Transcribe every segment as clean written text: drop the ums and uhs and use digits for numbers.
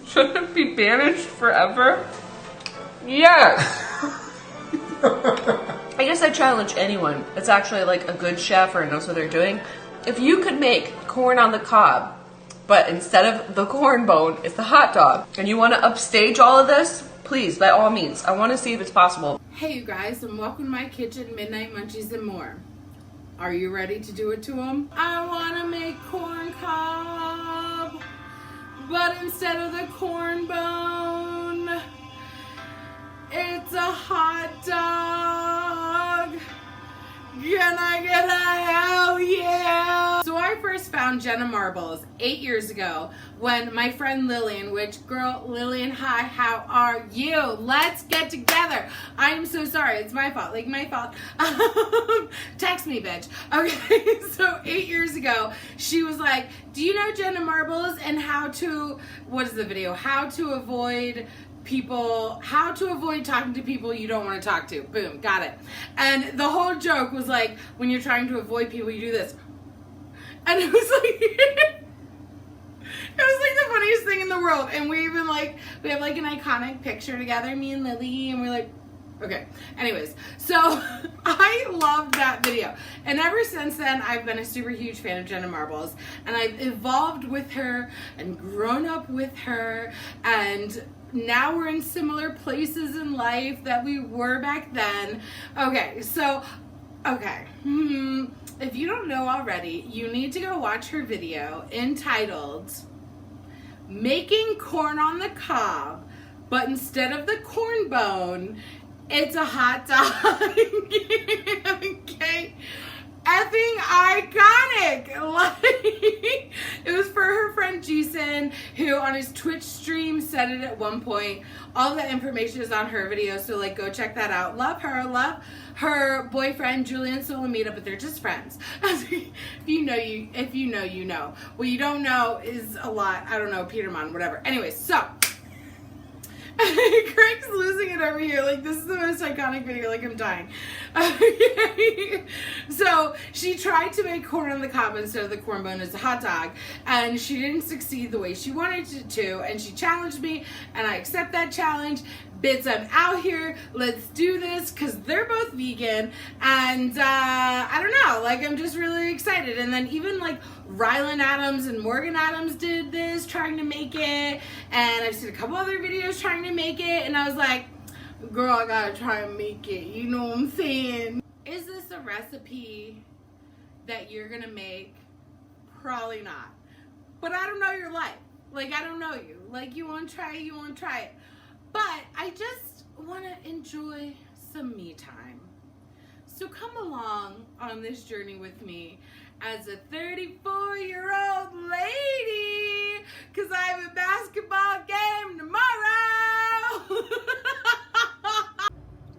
Should it be banished forever? Yes! I guess I challenge anyone that's actually like a good chef or knows what they're doing. If you could make corn on the cob, but instead of the corn bone, it's the hot dog, and you want to upstage all of this, please, by all means. I want to see if it's possible. Hey you guys, and welcome to my kitchen, Midnight Munchies and more. Are you ready to do it to them? I want to make corn cob, but instead of the corn bone, it's a hot dog. Can I get a hell yeah? So I first found Jenna Marbles 8 years ago when my friend Lillian, Lillian, hi, how are you? Let's get together. I'm so sorry, it's my fault, my fault. Text me, bitch. Okay, so 8 years ago, she was like, do you know Jenna Marbles and how to avoid talking to people you don't want to talk to. Boom, got it. And the whole joke was like, when you're trying to avoid people, you do this. And it was like, it was like the funniest thing in the world. And we even we have an iconic picture together, me and Lily, and we're like, okay. Anyways, so I loved that video. And ever since then, I've been a super huge fan of Jenna Marbles. And I've evolved with her and grown up with her. And now we're in similar places in life that we were back then. Okay, so, if you don't know already, you need to go watch her video entitled Making Corn on the Cob, but instead of the corn bone, it's a hot dog. Okay? Effing iconic. It was for her friend Jason, who on his Twitch stream said it at one point. All the information is on her video, so go check that out. Love her. Love her boyfriend Julian Solomita, but they're just friends. If you know, you know. What you don't know is a lot. I don't know, Peterman, whatever. Anyways, so Craig's losing it over here. This is the most iconic video. I'm dying. Okay. So she tried to make corn on the cob instead of the corn bone as a hot dog, and she didn't succeed the way she wanted to, and she challenged me, and I accept that challenge. Bits, I'm out here. Let's do this, because they're both vegan, and I don't know, I'm just really excited. And then even Rylan Adams and Morgan Adams did this, trying to make it, and I've seen a couple other videos trying to make it, and I was like, girl, I gotta try and make it, you know what I'm saying? Is this a recipe that you're gonna make? Probably not. But I don't know your life. I don't know you. You wanna try it, you wanna try it. But I just wanna enjoy some me time. So come along on this journey with me as a 34-year-old lady, because I have a basketball game tomorrow.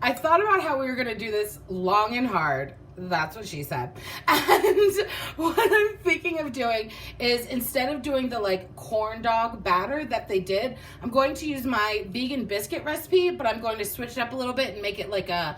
I thought about how we were going to do this long and hard. That's what she said. And what I'm thinking of doing is, instead of doing the corn dog batter that they did, I'm going to use my vegan biscuit recipe, but I'm going to switch it up a little bit and make it like a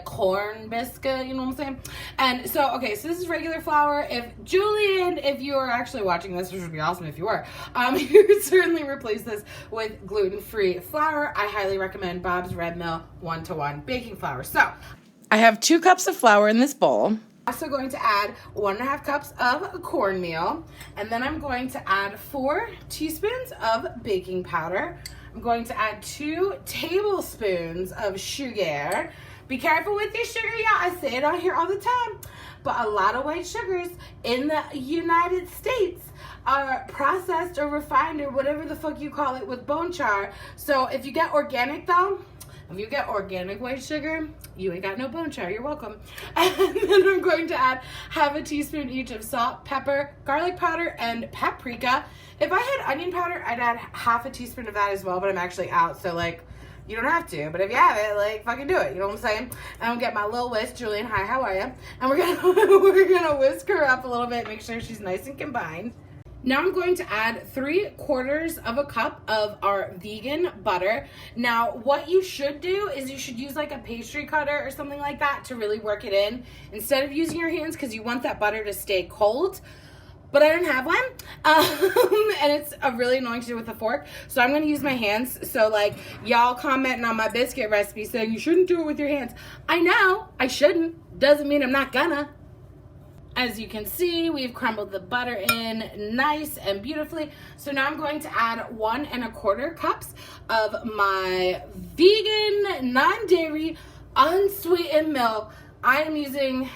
corn biscuit, you know what I'm saying? And so, okay, so this is regular flour. If you are actually watching this, which would be awesome if you were, you could certainly replace this with gluten-free flour. I highly recommend Bob's Red Mill 1-to-1 baking flour. So, I have 2 cups of flour in this bowl. I'm also going to add 1.5 cups of cornmeal, and then I'm going to add 4 teaspoons of baking powder. I'm going to add 2 tablespoons of sugar. Be careful with your sugar, y'all. I say it on here all the time. But a lot of white sugars in the United States are processed or refined or whatever the fuck you call it with bone char. So if you get organic though, if you get organic white sugar, you ain't got no bone char. You're welcome. And then I'm going to add half a teaspoon each of salt, pepper, garlic powder, and paprika. If I had onion powder, I'd add half a teaspoon of that as well, but I'm actually out, so you don't have to, but if you have it, fucking do it. You know what I'm saying? And I'm gonna get my little whisk. Julian, hi, how are you? And we're gonna whisk her up a little bit, make sure she's nice and combined. Now I'm going to add 3/4 of a cup of our vegan butter. Now, what you should do is you should use a pastry cutter or something like that to really work it in, instead of using your hands, because you want that butter to stay cold. but I didn't have one. And it's really annoying to do with a fork. So I'm going to use my hands. So like y'all commenting on my biscuit recipe saying you shouldn't do it with your hands. I know I shouldn't. Doesn't mean I'm not gonna. As you can see, we've crumbled the butter in nice and beautifully. So now I'm going to add 1 1/4 cups of my vegan, non-dairy, unsweetened milk. I am using,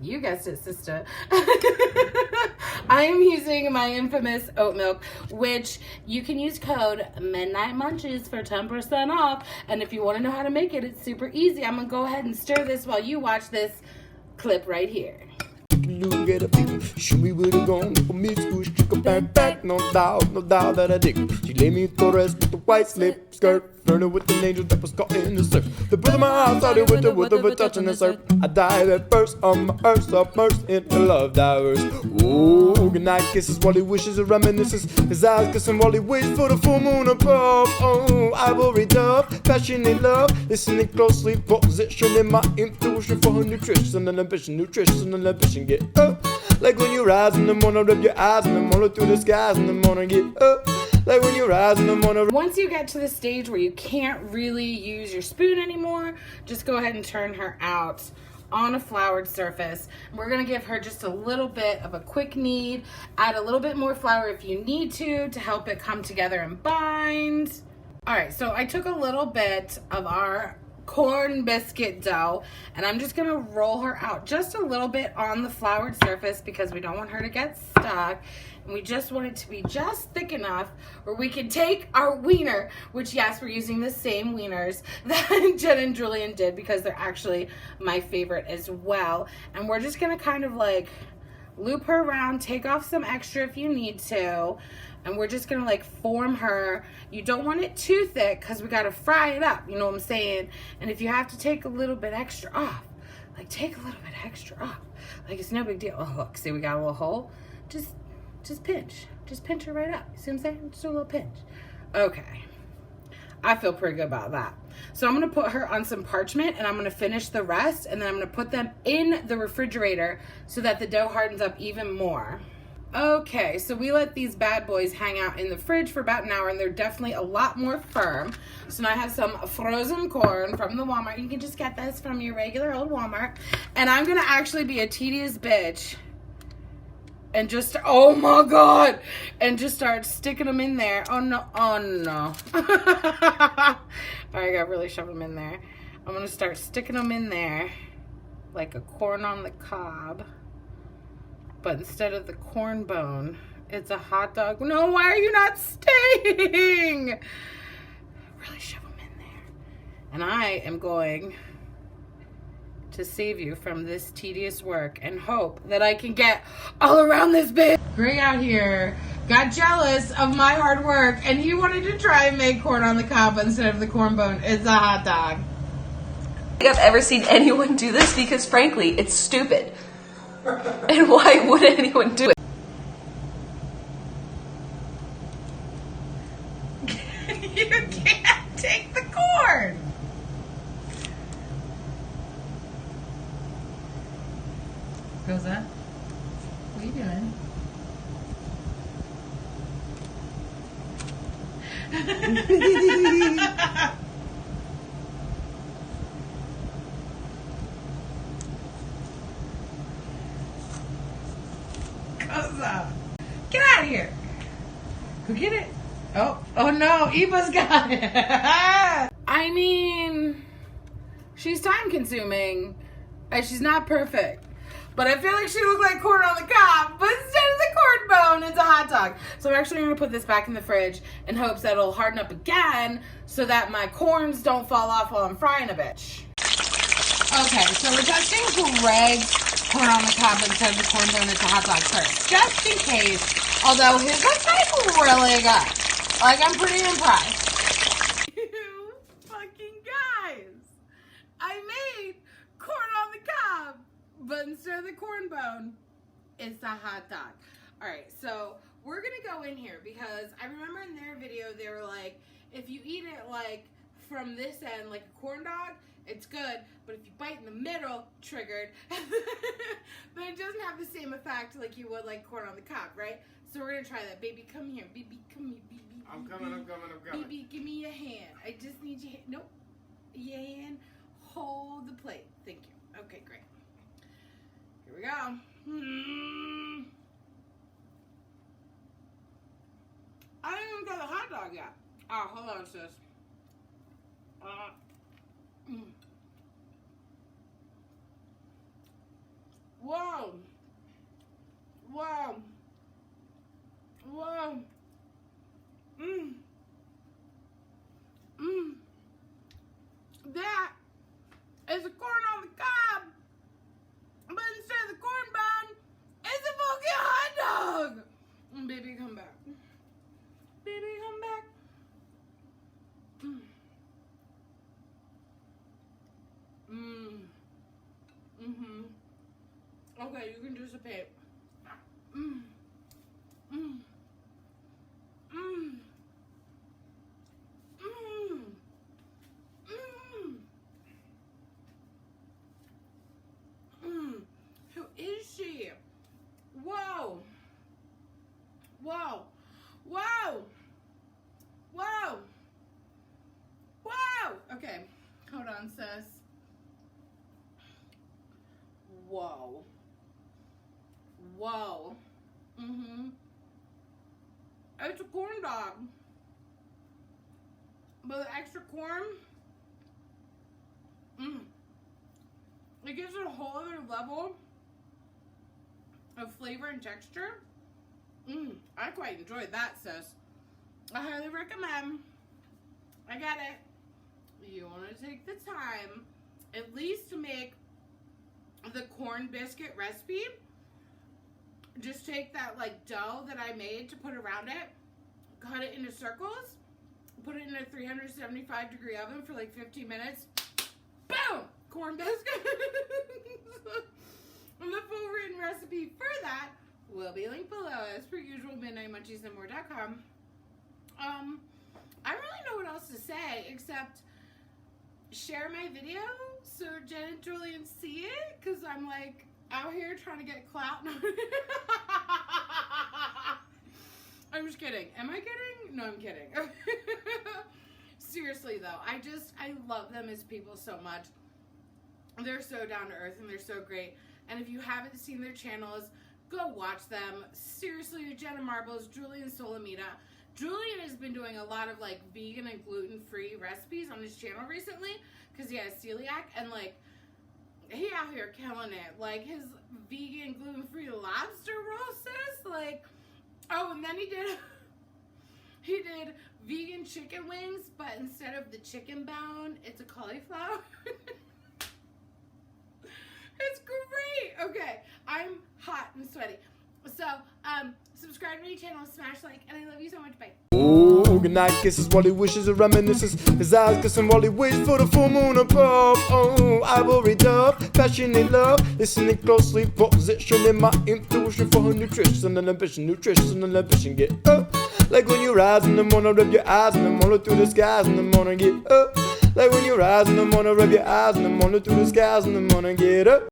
you guessed it, sister. I am using my infamous oat milk, which you can use code Midnight Munchies for 10% off. And if you want to know how to make it, it's super easy. I'm going to go ahead and stir this while you watch this clip right here. Get a people, show me where to go. For me, squish, chick a back, no doubt that I dig. She laid me to rest with the white slip skirt, burning with an angel that was caught in the surf. The brother my heart started with the touching the surf. I dive at first on my earth, submersed in the love divers. Oh, goodnight kisses while he wishes and reminisces. His eyes kissing while he waits for the full moon above. Oh, ivory dove, passionate love, listening closely, positioning my intuition for her nutrition and ambition, get up. Like when you rise in the morning, rub your eyes in the morning through the skies in the morning, get up. Like when you rise in the morning. Once you get to the stage where you can't really use your spoon anymore, just go ahead and turn her out on a floured surface. We're gonna give her just a little bit of a quick knead. Add a little bit more flour if you need to help it come together and bind. All right, so I took a little bit of our corn biscuit dough and I'm just gonna roll her out just a little bit on the floured surface because we don't want her to get stuck, and we just want it to be just thick enough where we can take our wiener, which yes, we're using the same wieners that Jen and Julian did because they're actually my favorite as well, and we're just gonna kind of like loop her around, take off some extra if you need to, and we're just gonna like form her. You don't want it too thick because we gotta fry it up, you know what I'm saying? And if you have to take a little bit extra off, like take a little bit extra off. Like it's no big deal. Oh look, see we got a little hole? Just pinch her right up. You see what I'm saying? Just a little pinch. Okay. I feel pretty good about that. So I'm gonna put her on some parchment and I'm gonna finish the rest, and then I'm gonna put them in the refrigerator so that the dough hardens up even more. Okay, so we let these bad boys hang out in the fridge for about an hour, and they're definitely a lot more firm. So now I have some frozen corn from the Walmart. You can just get this from your regular old Walmart. And I'm gonna actually be a tedious bitch and just, oh my God, and just start sticking them in there. Oh no, oh no. I gotta really shove them in there. I'm gonna start sticking them in there like a corn on the cob. But instead of the corn bone, it's a hot dog. No, why are you not staying? Really shove them in there. And I am going to save you from this tedious work and hope that I can get all around this bitch. Greg out here got jealous of my hard work and he wanted to try and make corn on the cob instead of the corn bone. It's a hot dog. I don't think I've ever seen anyone do this because frankly, it's stupid. And why would anyone do it? You can't take the corn. Goes up. What are you doing? Get out of here. Go get it. Oh no, Eva's got it. I mean, she's time consuming and she's not perfect. But I feel like she looked like corn on the cob, but instead of the corn bone, it's a hot dog. So I'm actually gonna put this back in the fridge in hopes that it'll harden up again so that my corns don't fall off while I'm frying a bitch. Okay, so we're testing Greg's corn on the cob instead of the corn bone. It's a hot dog first, just in case. Although his looks like really good. Like, I'm pretty impressed. You fucking guys! I made corn on the cob, but instead of the corn bone, it's a hot dog. Alright, so we're gonna go in here because I remember in their video they were like, if you eat it like from this end like a corn dog, it's good. But if you bite in the middle, triggered, then it doesn't have the same effect like you would like corn on the cob, right? So we're gonna try that. Baby, come here. Baby, come here. Baby, I'm coming. Baby, give me your hand. I just need your hand. Nope. Your hand. Hold the plate. Thank you. Okay, great. Here we go. I haven't even got a hot dog yet. Oh, hold on, sis. Whoa. Whoa. Whoa. That is a corn on the cob. But instead of the corn bun, it's a fucking hot dog. Baby, come back. Baby, come back. Okay, you can dissipate. Who is she? Whoa. Whoa. Whoa. Whoa. Whoa. Okay, hold on, sis. Whoa. Whoa. It's a corn dog. But the extra corn, it gives it a whole other level of flavor and texture. I quite enjoyed that, sis. I highly recommend. I get it. You want to take the time at least to make the corn biscuit recipe. Just take that like dough that I made to put around it, cut it into circles, put it in a 375-degree oven for like 15 minutes. Boom! Corn biscuit. And the full written recipe for that will be linked below as per usual, midnightmunchiesandmore.com. I don't really know what else to say except share my video so Jen and Julian see it, because I'm like out here trying to get clout. I'm just kidding. Am I kidding? No, I'm kidding. Seriously though, I love them as people so much. They're so down to earth and they're so great. And if you haven't seen their channels, go watch them. Seriously, Jenna Marbles, Julian Solomita. Julian has been doing a lot of like vegan and gluten-free recipes on his channel recently because he has celiac, and like he out here killing it. Like his vegan gluten-free lobster roll, sis. Like, oh, and then he did vegan chicken wings, but instead of the chicken bone, it's a cauliflower. It's great. Okay, I'm hot and sweaty. So, subscribe to my channel, smash like, and I love you so much. Bye. Oh, good night kisses while he wishes and reminisces. His eyes kissing while he waits for the full moon above. Oh, ivory dove, passionate love. Listening closely, positioning my intuition for her nutrition and ambition. Get up. Like when you rise in the morning, rub your eyes in the morning through the skies in the morning. Get up. Like when you rise in the morning, rub your eyes in the morning through the skies in the morning. Get up.